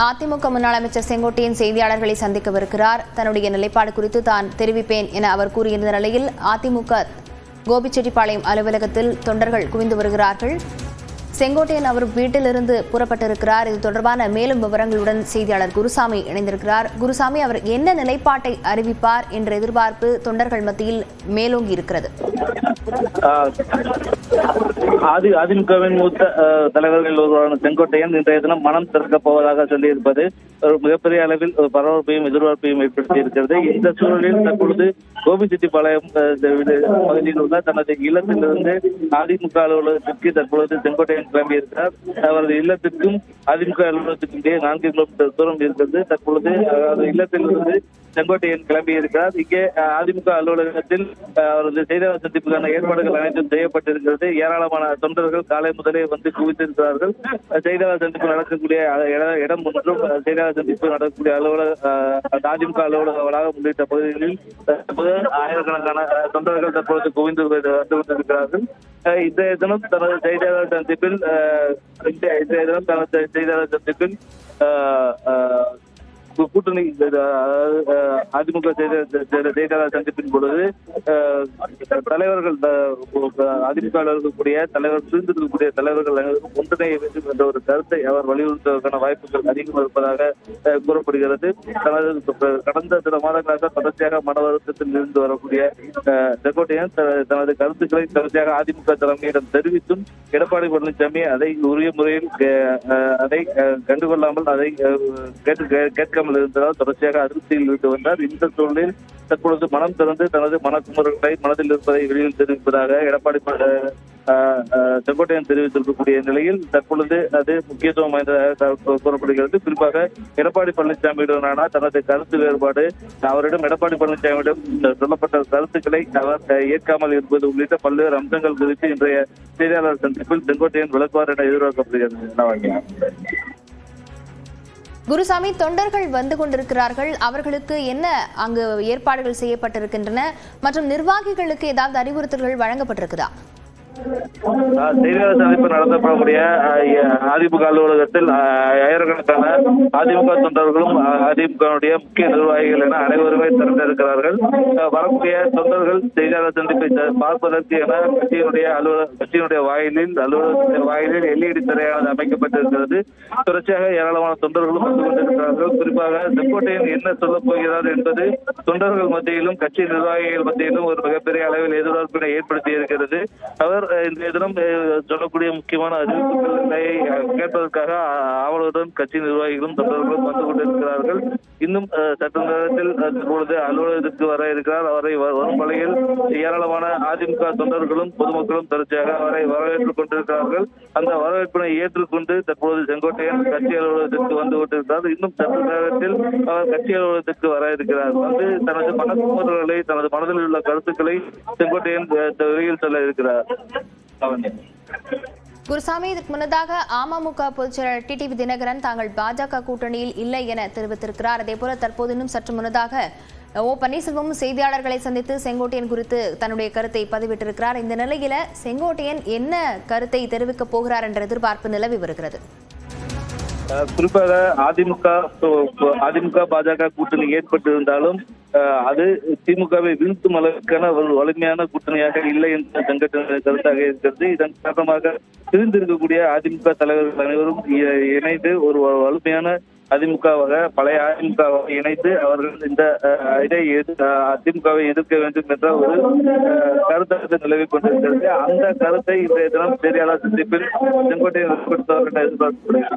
அதிமுக முன்னாள் அமைச்சர் செங்கோட்டையன் செய்தியாளர்களை சந்திக்கவிருக்கிறார். தன்னுடைய நிலைப்பாடு குறித்து தான் தெரிவிப்பேன் என அவர் கூறியிருந்த நிலையில் அதிமுக கோபிச்செட்டிப்பாளையம் அலுவலகத்தில் தொண்டர்கள் குவிந்து வருகிறார்கள். செங்கோட்டையன் அவர் வீட்டிலிருந்து புறப்பட்டிருக்கிறார். இது தொடர்பான மேலும் விவரங்களுடன் செய்தியாளர் குருசாமி இணைந்திருக்கிறார். குருசாமி, அவர் என்ன நிலைப்பாட்டை அறிவிப்பார் என்ற எதிர்பார்ப்பு தொண்டர்கள் மத்தியில் மேலோங்கி இருக்கிறது. அதிமுகவின் மூத்த தலைவர்கள் ஒருவரான செங்கோட்டையன் இன்றைய தினம் மனம் திறக்கப் போவதாக சொல்லியிருப்பது ஒரு மிகப்பெரிய அளவில் பரபரப்பையும் எதிர்பார்ப்பையும் ஏற்படுத்தி இருக்கிறது. இந்த சூழலில் தற்பொழுது கோபிச்செட்டிப்பாளையம் பகுதியில் உள்ள தனது இல்லத்திலிருந்து அதிமுக அலுவலகத்திற்கு தற்பொழுது செங்கோட்டையன் கிளம்பியிருக்கிறார். அவரது இல்லத்திற்கும் அதிமுக அலுவலகத்திற்கும் 4 கிலோமீட்டர் தூரம் இருக்கிறது. தற்பொழுது இல்லத்திலிருந்து செங்கோட்டையன் கிளம்பியிருக்கிறார். இங்கே அதிமுக அலுவலகத்தில் அவரது செய்தியாளர் சந்திப்புக்கான ஏற்பாடுகள் அனைத்தும் செய்யப்பட்டிருக்கிறது. ஏராளமான தொண்டர்கள் காலை முதலே வந்து குவித்திருக்கிறார்கள். செய்தியாளர் சந்திப்பு நடக்கக்கூடிய இடம் ஒன்றும் செய்தியாளர் சந்திப்பு நடக்கக்கூடிய அதிமுக அலுவலக வளாகம் உள்ளிட்ட பகுதிகளில் ஆயிரக்கணக்கான தொண்டர்கள் தற்பொழுது குவிந்து வந்து கொண்டிருக்கிறார்கள். இன்றைய தினம் தனது செய்தியாளர் சந்திப்பில் கூட்டணி அதிமுக செய்தியாளர் சந்திப்பின் பொழுது தலைவர்கள் அதிமுக இருக்கக்கூடிய பிரிந்திருக்கக்கூடிய தலைவர்கள் அனைவரும் ஒன்றிணைய வேண்டும் என்ற ஒரு கருத்தை அவர் வலியுறுத்துவதற்கான வாய்ப்புகள் அதிகம் இருப்பதாக கூறப்படுகிறது. கடந்த சில மாதங்களாக தொடர்ச்சியாக மன வருத்தத்தில் இருந்து வரக்கூடிய செங்கோட்டையன் தனது கருத்துக்களை தொடர்ச்சியாக அதிமுக தலைமையிடம் தெரிவித்தும் எடப்பாடி பழனிசாமி அதை உரிய முறையில் அதை கண்டுகொள்ளாமல் அதை கேட்காமல் இருந்ததால் தொடர்ச்சியாக அதிருப்தியில் இருந்து வந்தார். இந்த சூழலில் தற்பொழுது மனம் திறந்து தனது மனக்குமுறல்களை மனதில் இருப்பதை வெளியில் தெரிவிப்பதாக எடப்பாடி செங்கோட்டையன் தெரிவித்திருக்கக்கூடிய நிலையில் தற்பொழுது அது முக்கியத்துவம் வாய்ந்ததாக கூறப்படுகிறது. குறிப்பாக எடப்பாடி பழனிசாமியுடனான தனது கருத்து வேறுபாடு, அவரிடம் எடப்பாடி பழனிசாமியிடம் சொல்லப்பட்ட கருத்துக்களை அவர் ஏற்காமல் இருப்பது உள்ளிட்ட பல்வேறு அம்சங்கள் குறித்து இன்றைய செய்தியாளர் சந்திப்பில் செங்கோட்டையன் விளக்குவார் என எதிர்பார்க்கப்படுகிறது. குருசாமி, தொண்டர்கள் வந்து கொண்டிருக்கிறார்கள். அவர்களுக்கு என்ன அங்கு ஏற்பாடுகள் செய்யப்பட்டிருக்கின்றன மற்றும் நிர்வாகிகளுக்கு ஏதாவது அறிவுறுத்தல்கள் வழங்கப்பட்டிருக்குதா? செய்தியாளர் சந்திப்பு நடத்தப்படக்கூடிய அதிமுக அலுவலகத்தில் ஆயிரக்கணக்கான அதிமுக தொண்டர்களும் அதிமுகவுடைய முக்கிய நிர்வாகிகள் என அனைவருமே திரண்டிருக்கிறார்கள். வரக்கூடிய தொண்டர்கள் செய்தியாளர் சந்திப்பை பார்ப்பதற்கு என கட்சியினுடைய வாயிலில் LED திரையானது அமைக்கப்பட்டிருக்கிறது. தொடர்ச்சியாக ஏராளமான தொண்டர்களும் வந்து கொண்டிருக்கிறார்கள். குறிப்பாக செங்கோட்டையன் என்ன சொல்லப் போகிறார் என்பது தொண்டர்கள் மத்தியிலும் கட்சி நிர்வாகிகள் மத்தியிலும் ஒரு மிகப்பெரிய அளவில் எதிர்பார்ப்பினை ஏற்படுத்தி இருக்கிறது. அவர் இன்றைய தினம் சொல்லக்கூடிய முக்கியமான அறிவிப்புகளை கேட்பதற்காக ஆவலுடன் கட்சி நிர்வாகிகளும் தொண்டர்களும் வந்து கொண்டிருக்கிறார்கள். இன்னும் சற்று நேரத்தில் தற்பொழுது அலுவலகத்திற்கு வர இருக்கிறார். அவரை வரும் வழியில் ஏராளமான அதிமுக தொண்டர்களும் பொதுமக்களும் தொடர்ச்சியாக அவரை வரவேற்றுக் கொண்டிருக்கிறார்கள். அந்த வரவேற்பினை ஏற்றுக்கொண்டு தற்பொழுது செங்கோட்டையன் கட்சி அலுவலகத்திற்கு வந்து கொண்டிருக்கிறார். இன்னும் சற்று நேரத்தில் அவர் கட்சி அலுவலகத்திற்கு வர இருக்கிறார். வந்து தனது மனக்குமுறல்களை, தனது மனதில் உள்ள கருத்துக்களை செங்கோட்டையன் வெளியில் சொல்ல இருக்கிறார். குருசாமி, இதற்கு முன்னதாக அமமுக பொதுச் செயலாளர் டிடிவி தினகரன் தாங்கள் பாஜக கூட்டணியில் இல்லை என தெரிவித்திருக்கிறார். அதேபோல தற்போது இன்னும் சற்று முன்னதாக ஓ பன்னீர்செல்வம் செய்தியாளர்களை சந்தித்து செங்கோட்டையன் குறித்து தன்னுடைய கருத்தை பதிவிட்டிருக்கிறார். இந்த நிலையில செங்கோட்டையன் என்ன கருத்தை தெரிவிக்கப் போகிறார் என்ற எதிர்பார்ப்பு நிலவி வருகிறது. குறிப்பாக அதிமுக பாஜக கூட்டணி ஏற்பட்டிருந்தாலும் அது திமுகவை வீழ்த்தும் அளவுக்கான ஒரு வலிமையான கூட்டணியாக இல்லை என்ற செங்கோட்டையன் கருத்தாக இருக்கிறது. இதன் காரணமாக பிரிந்திருக்கக்கூடிய அதிமுக தலைவர்கள் அனைவரும் இணைந்து ஒரு வலிமையான அதிமுகவாக, பழைய அதிமுகவாக இணைந்து அவர்கள் இந்த அதிமுகவை எதிர்க்க வேண்டும் என்ற ஒரு கருத்தை நிலவிக் கொண்டிருக்கிறது. அந்த கருத்தை இன்றைய தினம் செய்தியாளர் சந்திப்பில் செங்கோட்டையன் வெளிப்படுத்துவார் என எதிர்பார்க்கப்படுகிறது.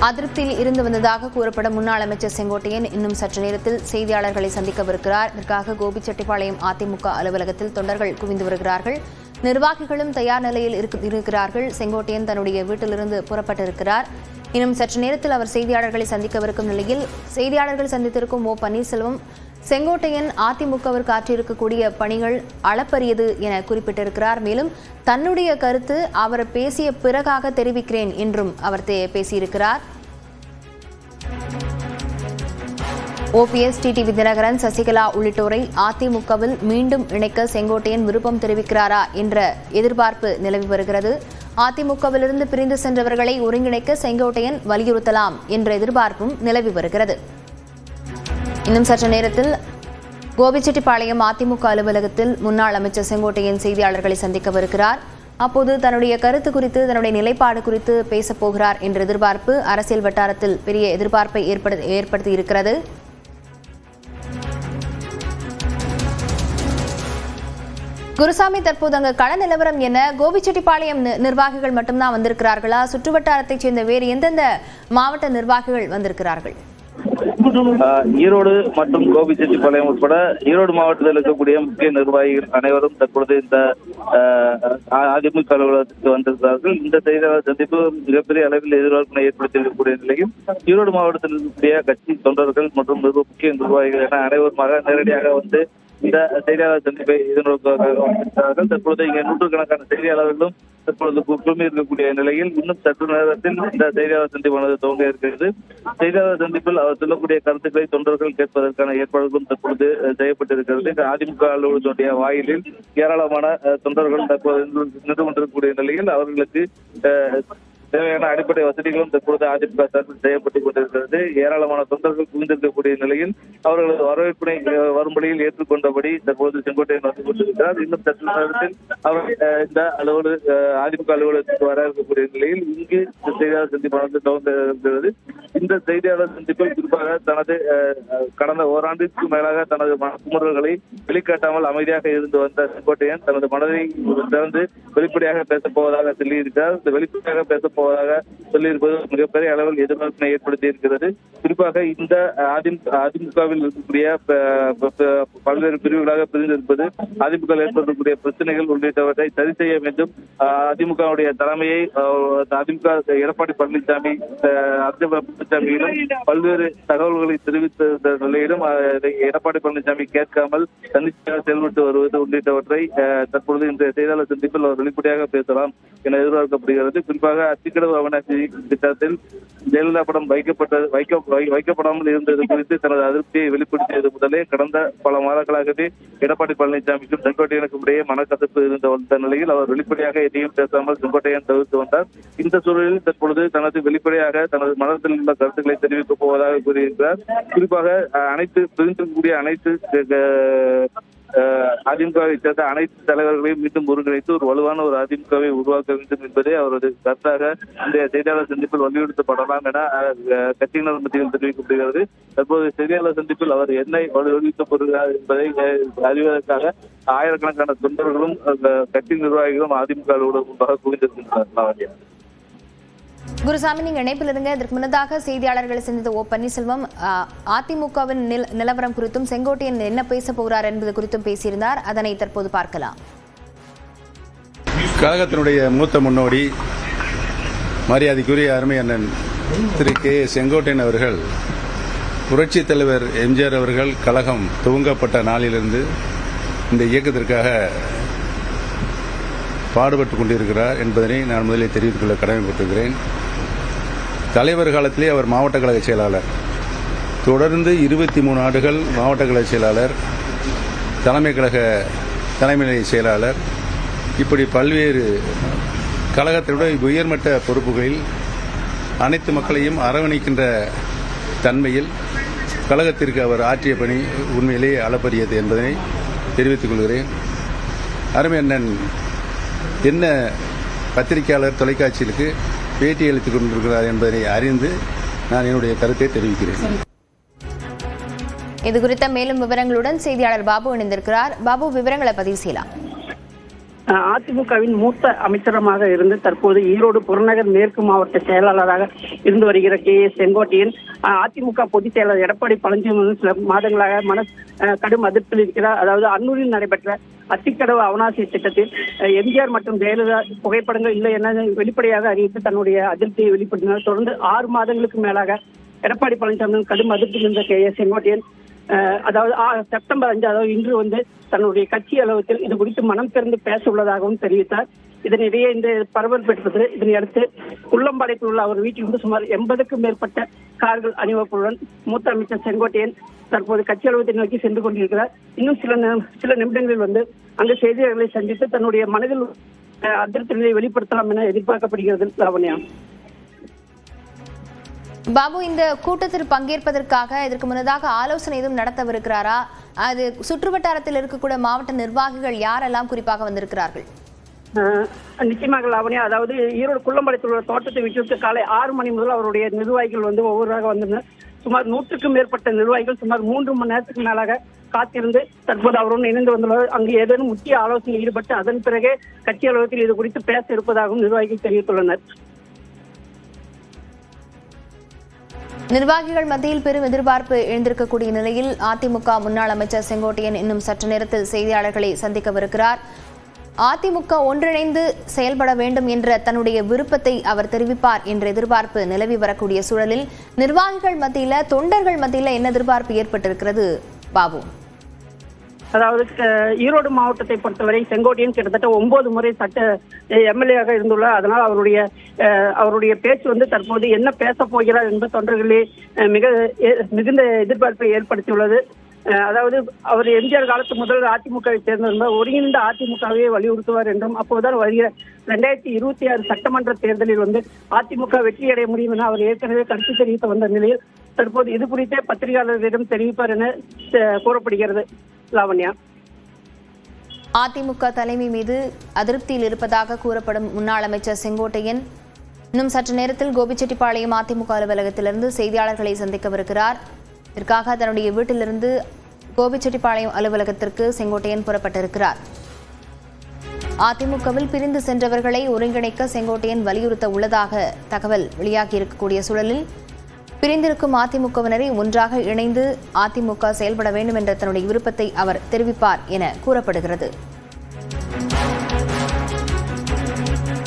அதிருப்தியில் இருந்து வந்ததாக கூறப்படும் முன்னாள் அமைச்சர் செங்கோட்டையன் இன்னும் சற்று நேரத்தில் செய்தியாளர்களை சந்திக்கவிருக்கிறார். இதற்காக கோபிச்செட்டிப்பாளையம் அதிமுக அலுவலகத்தில் தொண்டர்கள் குவிந்து வருகிறார்கள். நிர்வாகிகளும் தயார் நிலையில் இருக்கிறார்கள். செங்கோட்டையன் தன்னுடைய வீட்டிலிருந்து புறப்பட்டிருக்கிறார். இன்னும் சற்று நேரத்தில் அவர் செய்தியாளர்களை சந்திக்கவிருக்கும் நிலையில் செய்தியாளர்கள் சந்தித்திருக்கும் ஓ பன்னீர்செல்வம் செங்கோட்டையன் அதிமுகவிற்கு ஆற்றியிருக்கக்கூடிய பணிகள் அளப்பரியது என குறிப்பிட்டிருக்கிறார். மேலும் தன்னுடைய கருத்து அவர் பேசிய பிறகாக தெரிவிக்கிறேன் என்றும் அவர் பேசியிருக்கிறார். OPS, டிடிவி தினகரன், சசிகலா உள்ளிட்டோரை அதிமுகவில் மீண்டும் இணைக்க செங்கோட்டையன் விருப்பம் தெரிவிக்கிறாரா என்ற எதிர்பார்ப்பு நிலவி வருகிறது. அதிமுகவிலிருந்து பிரிந்து சென்றவர்களை ஒருங்கிணைக்க செங்கோட்டையன் வலியுறுத்தலாம் என்ற எதிர்பார்ப்பும் நிலவி வருகிறது. இன்னும் சற்று நேரத்தில் கோபிச்செட்டிப்பாளையம் அதிமுக அலுவலகத்தில் முன்னாள் அமைச்சர் செங்கோட்டையன் செய்தியாளர்களை சந்திக்கவிருக்கிறார். அப்போது தன்னுடைய கருத்து குறித்து, தன்னுடைய நிலைப்பாடு குறித்து பேசப் போகிறார் என்ற எதிர்பார்ப்பு அரசியல் வட்டாரத்தில் பெரிய எதிர்பார்ப்பை ஏற்படுத்தி இருக்கிறது. குருசாமி, தற்போது அங்கு கள நிலவரம் என்ன? கோபிச்செட்டிப்பாளையம் நிர்வாகிகள் மட்டும்தான் வந்திருக்கிறார்களா? சுற்றுவட்டாரத்தைச் சேர்ந்த வேறு எந்தெந்த மாவட்ட நிர்வாகிகள் வந்திருக்கிறார்கள்? ஈரோடு மற்றும் கோபிச்செட்டிப்பாளையம் உட்பட ஈரோடு மாவட்டத்தில் இருக்கக்கூடிய முக்கிய நிர்வாகிகள் அனைவரும் தற்பொழுது இந்த அதிமுக அலுவலகத்திற்கு வந்திருக்கிறார்கள். இந்த செய்தியாளர் சந்திப்பு மிகப்பெரிய அளவில் எதிர்பார்ப்பினை ஏற்படுத்தியிருக்கக்கூடிய நிலையும் ஈரோடு மாவட்டத்தில் இருக்கக்கூடிய கட்சி தொண்டர்கள் மற்றும் முக்கிய நிர்வாகிகள் என அனைவருமாக நேரடியாக வந்து இந்த செய்தியாளர் சந்திப்பை எதிர்நோக்குகிறார்கள். தற்பொழுது இங்கே நூற்றுக்கணக்கான செய்தியாளர்களும் தற்பொழுது குழுமி இருக்கக்கூடிய நிலையில் இன்னும் சற்று நேரத்தில் இந்த செய்தியாளர் சந்திப்பானது துவங்க இருக்கிறது. செய்தியாளர் சந்திப்பில் அவர் சொல்லக்கூடிய கருத்துக்களை தொண்டர்கள் கேட்பதற்கான ஏற்பாடுகளும் தற்பொழுது செய்யப்பட்டிருக்கிறது. இந்த அதிமுக அலுவலகத்துடைய வாயிலில் ஏராளமான தொண்டர்கள் தற்போது நின்று கொண்டிருக்கக்கூடிய நிலையில் அவர்களுக்கு தேவையான அடிப்படை வசதிகளும் தற்பொழுது அதிமுக சார்பில் செய்யப்பட்டுக் கொண்டிருக்கிறது. ஏராளமான தொண்டர்கள் குவிந்திருக்கக்கூடிய நிலையில் அவர்களது வரவேற்பினை வரும்படியில் ஏற்றுக்கொண்டபடி தற்போது செங்கோட்டையன் வந்து கொண்டிருக்கிறார். இன்னும் சற்று நேரத்தில் அவர் இந்த அதிமுக அலுவலகத்துக்கு வர இருக்கக்கூடிய நிலையில் இங்கு செய்தியாளர் சந்திப்பானது துவங்குகிறது. இந்த செய்தியாளர் சந்திப்பில் குறிப்பாக தனது கடந்த ஓராண்டிற்கு மேலாக தனது குமுறல்களை வெளிக்காட்டாமல் அமைதியாக இருந்து வந்த செங்கோட்டையன் தனது மனதை திறந்து வெளிப்படையாக பேசப்போவதாக சொல்லியிருக்கிறார். இந்த வெளிப்படையாக பேசப்போவதாக சொல்லியிருப்பது மிகப்பெரிய அளவில் எதிர்பார்ப்பினை ஏற்படுத்தி இருக்கிறது. குறிப்பாக இந்த அதிமுகவில் இருக்கக்கூடிய பல்வேறு பிரிவுகளாக பிரிந்திருப்பது அதிமுக ஏற்படக்கூடிய பிரச்சனைகள் உள்ளிட்டவற்றை சரி செய்ய வேண்டும். அதிமுகவுடைய தலைமையை அதிமுக எடப்பாடி பழனிசாமி பல்வேறு தகவல்களை தெரிவித்த நிலையிலும் எடப்பாடி பழனிசாமி கேட்காமல் தன்னிச்சையாக செயல்பட்டு வருவது உள்ளிட்டவற்றை தற்பொழுது இந்த செய்தியாளர் சந்திப்பில் அவர் வெளிப்படையாக பேசலாம் என எதிர்பார்க்கப்படுகிறது. குறிப்பாக அத்திக்கடவு அவிநாசி திட்டத்தில் ஜெயலலிதா படம் வைக்கப்படாமல் இருந்தது குறித்து தனது அதிருப்தியை வெளிப்படுத்தியது முதலே கடந்த பல மாதங்களாகவே எடப்பாடி பழனிசாமிக்கும் செங்கோட்டையனுக்கும் இடையே மனக்கசப்பு இருந்த வந்த நிலையில் அவர் வெளிப்படையாக எதையும் பேசாமல் செங்கோட்டையன் தவிர்த்து வந்தார். இந்த சூழலில் தற்பொழுது தனது வெளிப்படையாக தனது மனத்தில் உள்ள கருத்துக்களை தெரிவிக்கப் போவதாக கூறியிருக்கிறார். குறிப்பாக பிரிந்திருக்கக்கூடிய அனைத்து அதிமுகவை சேர்ந்த அனைத்து தலைவர்களையும் மீண்டும் ஒருங்கிணைத்து ஒரு வலுவான ஒரு அதிமுகவை உருவாக்க வேண்டும் என்பதே அவரது கருத்தாக இந்த செய்தியாளர் சந்திப்பில் வலியுறுத்தப்படலாம் என கட்சியினர் மத்தியில் தெரிவிக்கப்படுகிறது. தற்போது செய்தியாளர் சந்திப்பில் அவர் என்னை வலியுறுத்தப் போகிறார் என்பதை அறிவதற்காக ஆயிரக்கணக்கான தொண்டர்களும் கட்சி நிர்வாகிகளும் அதிமுக முன்பாக குவிந்திருக்கின்றனர். குருசாமி, நீங்க இணைப்பில் இருங்க. இதற்கு முன்னதாக செய்தியாளர்களை சந்தித்த ஓ பன்னீர்செல்வம் அதிமுகவின் நிலவரம் குறித்தும் செங்கோட்டையன் என்ன பேச போகிறார் என்பது குறித்தும் பேசியிருந்தார். அதனை தற்போது பார்க்கலாம். கழகத்தினுடைய மூத்த முன்னோடி மரியாதைக்குரிய அருமை அண்ணன் திரு கே செங்கோட்டையன் அவர்கள் புரட்சித் தலைவர் எம்ஜிஆர் அவர்கள் கழகம் துவங்கப்பட்ட நாளிலிருந்து இந்த இயக்கத்திற்காக பாடுபட்டுக் கொண்டிருக்கிறார் என்பதனை நான் முதலில் தெரிவித்துக் கொள்ள கடமைப்பட்டிருக்கிறேன். தலைவர் காலத்திலே அவர் மாவட்ட கழக செயலாளர், தொடர்ந்து 23 ஆண்டுகள் மாவட்ட கழக செயலாளர், தலைமை கழக தலைமை செயலாளர், இப்படி பல்வேறு கழகத்தினுடைய உயர்மட்ட பொறுப்புகளில் அனைத்து மக்களையும் அரவணைக்கின்ற தன்மையில் கழகத்திற்கு அவர் ஆற்றிய பணி உண்மையிலேயே அளப்பரியது என்பதனை தெரிவித்துக் கொள்கிறேன். அருமை அண்ணன் என்ன பத்திரிகையாளர் தொலைக்காட்சிகளுக்கு பேட்டி அளித்துக் கொண்டிருக்கிறார் என்பதை அறிந்து நான் என்னுடைய கருத்தை தெரிவிக்கிறேன். இது குறித்த மேலும் விவரங்களுடன் செய்தியாளர் பாபு இணைந்திருக்கிறார். பாபு, விவரங்களை பதிவு செய்யலாம். அதிமுகவின் மூத்த அமைச்சரமாக இருந்து தற்போது ஈரோடு புறநகர் மேற்கு மாவட்ட செயலாளராக இருந்து வருகிற செங்கோட்டையன் அதிமுக பொதுச் செயலாளர் எடப்பாடி பழனிசாமி சில மாதங்களாக கடும் அதிர்ச்சியில் இருக்கிறார். அதாவது அன்னூரில் நடைபெற்ற அத்திக்கடவு அவனாசி திட்டத்தில் எம்ஜிஆர் மற்றும் ஜெயலலிதா புகைப்படங்கள் இல்லை என வெளிப்படையாக அறிவித்து தன்னுடைய அதிருப்தியை வெளிப்படுத்தினார். தொடர்ந்து 6 மாதங்களுக்கு மேலாக எடப்பாடி பழனிசாமி கடும் அதிருப்தியில் இருந்த செங்கோட்டையன் அதாவது செப்டம்பர் 5 அதாவது இன்று வந்து தன்னுடைய கட்சி அலுவலகத்தில் இது குறித்து மனம் திறந்து பேச உள்ளதாகவும் தெரிவித்தார். இதனிடையே இந்த பரபரப்பு பெற்றது. இதனையடுத்து குள்ளம்பாளையத்தில் உள்ள அவர் வீட்டில் இருந்து சுமார் 80க்கும் மேற்பட்ட கார்கள் அணிவகுப்புடன் மூத்த அமைச்சர் செங்கோட்டையன் தற்போது கட்சி அலுவலகத்தை நோக்கி சென்று கொண்டிருக்கிறார். இன்னும் சில நிமிடங்களில் வந்து அங்கு செய்தியாளர்களை சந்தித்து தன்னுடைய மனதில் அதிருப்தி நிலையை வெளிப்படுத்தலாம் என எதிர்பார்க்கப்படுகிறது. லாவண்யா. பாபு, இந்த கூட்டத்தில் பங்கேற்பதற்காக இதற்கு முன்னதாக ஆலோசனை எதுவும் நடத்தவிருக்கிறாரா? அது சுற்றுவட்டாரத்தில் இருக்கக்கூடிய மாவட்ட நிர்வாகிகள் யாரெல்லாம் குறிப்பாக வந்திருக்கிறார்கள்? நிச்சயமாக லாவண்யா, அதாவது ஈரோடு குள்ளம்பாளையத்தில் உள்ள தோட்டத்தை விட்டு காலை 6 மணி முதல் அவருடைய நிர்வாகிகள் ஒவ்வொருவராக வந்திருந்தனர். சுமார் 100க்கும் மேற்பட்ட நிர்வாகிகள் சுமார் 3 மணி நேரத்துக்கு மேலாக காத்திருந்து தற்போது அவருடன் இணைந்து வந்துள்ளனர். அங்கு ஏதேனும் முக்கிய ஆலோசனையில் ஈடுபட்டு அதன் பிறகே கட்சி அலுவலகத்தில் இது குறித்து பேச இருப்பதாகவும் நிர்வாகிகள் தெரிவித்துள்ளனர். நிர்வாகிகள் மத்தியில் பெரும் எதிர்பார்ப்பு எழுந்திருக்கக்கூடிய நிலையில் அதிமுக முன்னாள் அமைச்சர் செங்கோட்டையன் இன்னும் சற்று நேரத்தில் செய்தியாளர்களை சந்திக்கவிருக்கிறார். அதிமுக ஒன்றிணைந்து செயல்பட வேண்டும் என்ற தன்னுடைய விருப்பத்தை அவர் தெரிவிப்பார் என்ற எதிர்பார்ப்பு நிலவி வரக்கூடிய சூழலில் நிர்வாகிகள் மத்தியில, தொண்டர்கள் மத்தியில என்ன எதிர்பார்ப்பு ஏற்பட்டிருக்கிறது பாபு? அதாவது ஈரோடு மாவட்டத்தை பொறுத்தவரை செங்கோட்டையன் கிட்டத்தட்ட 9 முறை சட்ட எம்எல்ஏ இருந்துள்ளார். அதனால் அவருடைய பேச்சு தற்போது என்ன பேச போகிறார் என்பது தொண்டர்களே மிகுந்த எதிர்பார்ப்பை ஏற்படுத்தியுள்ளது. அதாவது அவர் எம்ஜிஆர் காலத்து முதல் அதிமுகவை சேர்ந்திருந்தார். ஒருங்கிணைந்த அதிமுகவை வலியுறுத்துவார் என்றும் அப்போதுதான் வருகிற 2026 சட்டமன்ற தேர்தலில் அதிமுக வெற்றியடைய முடியும் என அவர் ஏற்கனவே கருத்து தெரிவித்து வந்த நிலையில் தற்போது இது குறித்தே பத்திரிகையாளர்களிடம் தெரிவிப்பார் என கூறப்படுகிறது. லாவண்யா. அதிமுக தலைமை மீது அதிருப்தியில் இருப்பதாக கூறப்படும் முன்னாள் அமைச்சர் செங்கோட்டையன் இன்னும் சற்று நேரத்தில் கோபிச்செட்டிப்பாளையம் அதிமுக அலுவலகத்திலிருந்து செய்தியாளர்களை சந்திக்கவிருக்கிறார். இதற்காக தன்னுடைய வீட்டிலிருந்து கோபிச்செட்டிப்பாளையம் அலுவலகத்திற்கு செங்கோட்டையன் புறப்பட்டிருக்கிறார். அதிமுகவில் பிரிந்து சென்றவர்களை ஒருங்கிணைக்க செங்கோட்டையன் வலியுறுத்த உள்ளதாக தகவல் வெளியாகி இருக்கக்கூடிய சூழலில் பிரிந்திருக்கும் அதிமுகவினரை ஒன்றாக இணைந்து அதிமுக செயல்பட வேண்டும் என்ற தன்னுடைய விருப்பத்தை அவர் தெரிவிப்பார் என கூறப்படுகிறது.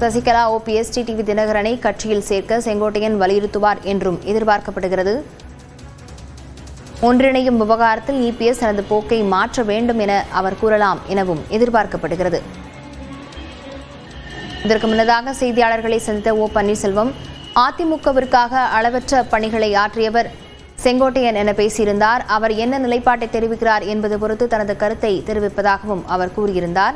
சசிகலா, ஓபிஎஸ், டிடிவி தினகரனை கட்சியில் சேர்க்க செங்கோட்டையன் வலியுறுத்துவார் என்றும் எதிர்பார்க்கப்படுகிறது. ஒன்றிணையும் விவகாரத்தில் இபிஎஸ் தனது போக்கை மாற்ற வேண்டும் என அவர் கூறலாம் எனவும் எதிர்பார்க்கப்படுகிறது. இதற்கு முன்னதாக செய்தியாளர்களை சந்தித்த ஓ பன்னீர்செல்வம் அதிமுகவிற்காக அளவற்ற பணிகளை ஆற்றியவர் செங்கோட்டையன் என பேசியிருந்தார். அவர் என்ன நிலைப்பாட்டை தெரிவிக்கிறார் என்பது பொறுத்து தனது கருத்தை தெரிவிப்பதாகவும் அவர் கூறியிருந்தார்.